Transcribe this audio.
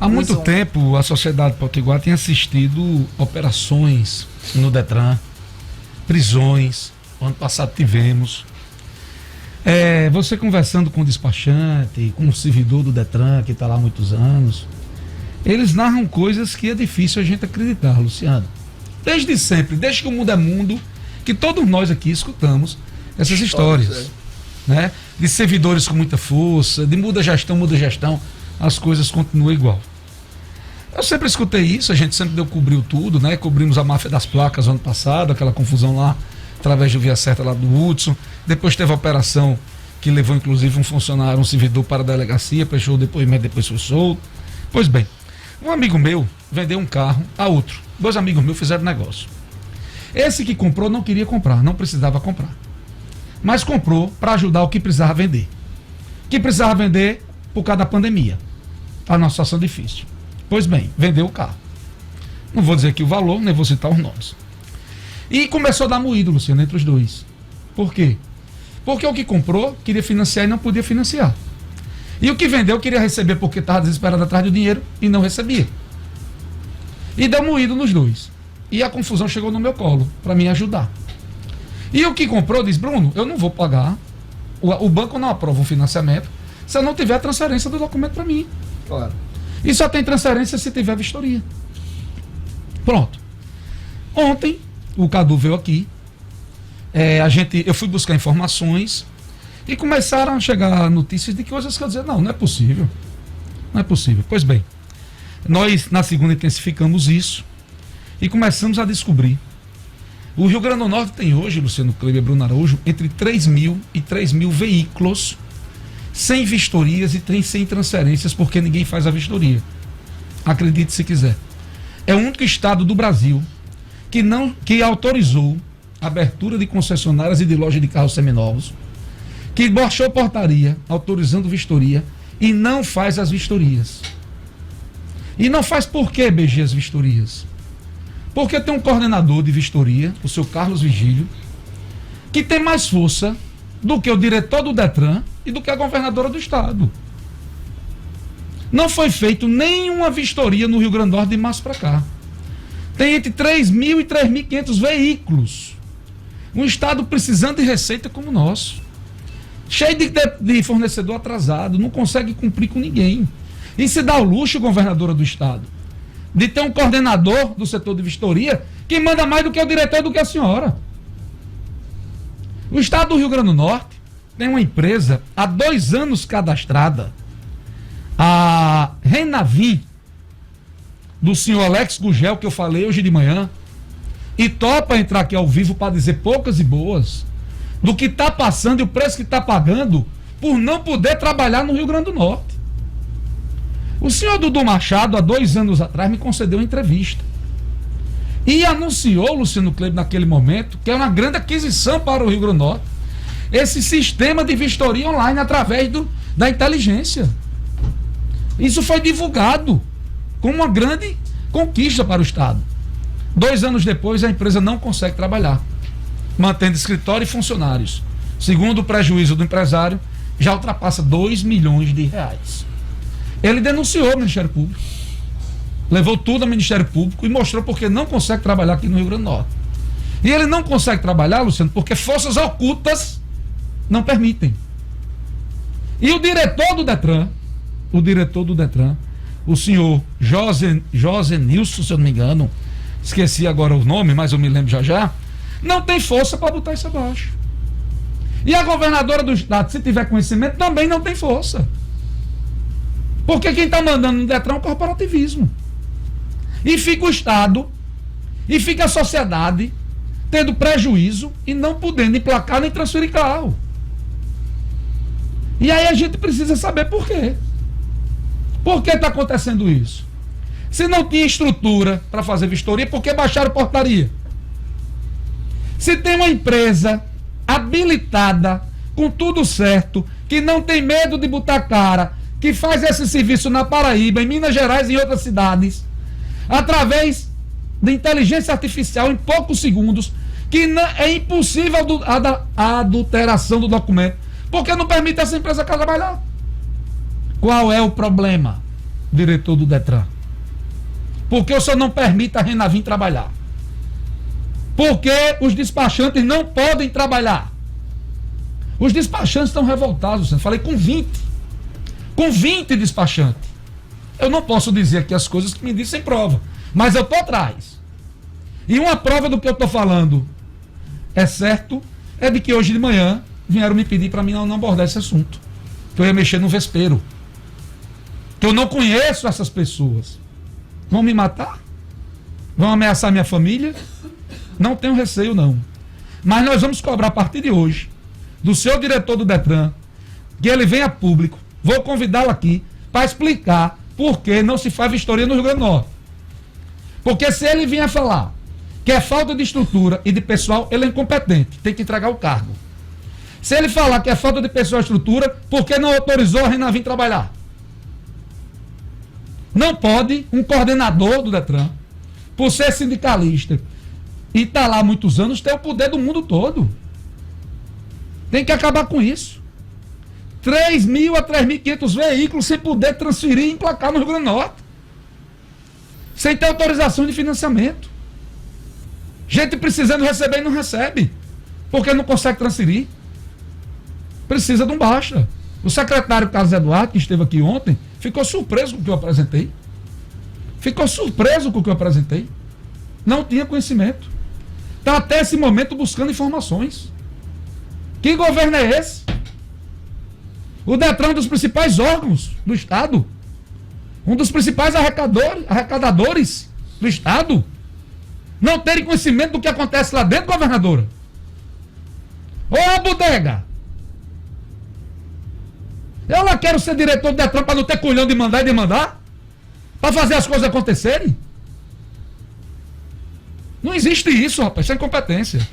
Há muito tempo a sociedade potiguar tem assistido operações no Detran, prisões. Ano passado tivemos. Você conversando com o despachante, com o servidor do Detran, que está lá há muitos anos, eles narram coisas que é difícil a gente acreditar, Luciano. Desde sempre, desde que o mundo é mundo, que todos nós aqui escutamos essas histórias, né? De servidores com muita força, de muda gestão, as coisas continuam igual. Eu sempre escutei isso, a gente sempre cobriu tudo, né? Cobrimos a máfia das placas ano passado, aquela confusão lá, através do Via Certa lá do Hudson. Depois teve a operação que levou inclusive um funcionário, um servidor para a delegacia, prestou o depoimento, depois foi solto. Pois bem, um amigo meu vendeu um carro a outro. 2 amigos meus fizeram negócio. Esse que comprou não queria comprar, não precisava comprar. Mas comprou para ajudar o que precisava vender. O que precisava vender por causa da pandemia. A nossa situação difícil. Pois bem, vendeu o carro. Não vou dizer aqui o valor, nem vou citar os nomes. E começou a dar moído, Luciano, entre os dois. Por quê? Porque o que comprou queria financiar e não podia financiar. E o que vendeu queria receber porque estava desesperado atrás do dinheiro e não recebia. E deu moído nos dois. E a confusão chegou no meu colo, para me ajudar. E o que comprou diz: Bruno, eu não vou pagar, o banco não aprova o financiamento se eu não tiver a transferência do documento para mim. Claro. E só tem transferência se tiver vistoria. Pronto. Ontem, o Cadu veio aqui, eu fui buscar informações e começaram a chegar notícias de coisas que eu dizia: não é possível. Não é possível. Pois bem, nós na segunda intensificamos isso e começamos a descobrir. O Rio Grande do Norte tem hoje, Luciano Kleber, Bruno Araújo, entre 3 mil e 3 mil veículos sem vistorias e sem transferências, porque ninguém faz a vistoria. Acredite se quiser. É o único estado do Brasil que autorizou a abertura de concessionárias e de lojas de carros seminovos, que baixou portaria autorizando vistoria e não faz as vistorias. E não faz por quê, BG, as vistorias? Porque tem um coordenador de vistoria, o seu Carlos Vigílio, que tem mais força do que o diretor do Detran e do que a governadora do estado. Não foi feito nenhuma vistoria no Rio Grande do Norte de março para cá. Tem entre 3 mil e 3.500 veículos. Um estado precisando de receita como o nosso. Cheio de fornecedor atrasado, não consegue cumprir com ninguém. E se dá o luxo, governadora do estado, de ter um coordenador do setor de vistoria que manda mais do que o diretor do que a senhora. O estado do Rio Grande do Norte tem uma empresa há 2 anos cadastrada, a Renavim, do senhor Alex Gugel, que eu falei hoje de manhã, e topa entrar aqui ao vivo para dizer poucas e boas do que está passando e o preço que está pagando por não poder trabalhar no Rio Grande do Norte. O senhor Dudu Machado, há 2 anos atrás, me concedeu uma entrevista e anunciou, Luciano Kleber, naquele momento, que é uma grande aquisição para o Rio Grande do Norte, esse sistema de vistoria online através da inteligência. Isso foi divulgado como uma grande conquista para o estado. 2 anos depois, a empresa não consegue trabalhar, mantendo escritório e funcionários. Segundo o prejuízo do empresário, já ultrapassa 2 milhões de reais. Ele denunciou o Ministério Público, levou tudo ao Ministério Público e mostrou porque não consegue trabalhar aqui no Rio Grande do Norte. E ele não consegue trabalhar, Luciano, porque forças ocultas não permitem. E o diretor do Detran, o senhor José Nilson, se eu não me engano, esqueci agora o nome, mas eu me lembro já, não tem força para botar isso abaixo. E a governadora do estado, se tiver conhecimento, também não tem força. Porque quem está mandando no Detran é o corporativismo. E fica o estado, e fica a sociedade tendo prejuízo e não podendo emplacar nem transferir carro. E aí a gente precisa saber por quê. Por que está acontecendo isso? Se não tinha estrutura para fazer vistoria, por que baixaram portaria? Se tem uma empresa habilitada, com tudo certo, que não tem medo de botar cara, que faz esse serviço na Paraíba, em Minas Gerais e em outras cidades, através de inteligência artificial em poucos segundos, que é impossível a adulteração do documento, porque não permite essa empresa trabalhar. Qual é o problema? diretor do Detran? Por que o senhor não permite a Renavim trabalhar? Por que os despachantes não podem trabalhar? Os despachantes estão revoltados. Eu falei com 20. Com 20 despachantes. Eu não posso dizer aqui as coisas que me dizem sem prova. Mas eu estou atrás. E uma prova do que eu estou falando é certo, é de que hoje de manhã vieram me pedir para mim não abordar esse assunto. Que eu ia mexer no vespeiro. Que eu não conheço essas pessoas. Vão me matar? Vão ameaçar minha família? Não tenho receio, não. Mas nós vamos cobrar a partir de hoje do seu diretor do Detran que ele venha a público. Vou convidá-lo aqui para explicar por que não se faz vistoria no Rio Grande do Norte. Porque se ele vier falar que é falta de estrutura e de pessoal, ele é incompetente, tem que entregar o cargo. Se ele falar que é falta de pessoal e estrutura, por que não autorizou a Renavim trabalhar? Não pode um coordenador do Detran, por ser sindicalista e estar lá há muitos anos, ter o poder do mundo todo. Tem que acabar com isso. 3.000 a 3.500 veículos sem poder transferir e emplacar no Rio Grande do Norte. Sem ter autorização de financiamento. Gente precisando receber e não recebe. Porque não consegue transferir. Precisa de um baixa. O secretário Carlos Eduardo, que esteve aqui ontem, ficou surpreso com o que eu apresentei. Ficou surpreso com o que eu apresentei. Não tinha conhecimento. Está até esse momento buscando informações. Que governo é esse? O Detran é um dos principais órgãos do Estado. Um dos principais arrecadadores do Estado. Não terem conhecimento do que acontece lá dentro, governadora. Ô, bodega! Eu não quero ser diretor do Detran para não ter culhão de mandar e demandar? Para fazer as coisas acontecerem? Não existe isso, rapaz. Isso é incompetência.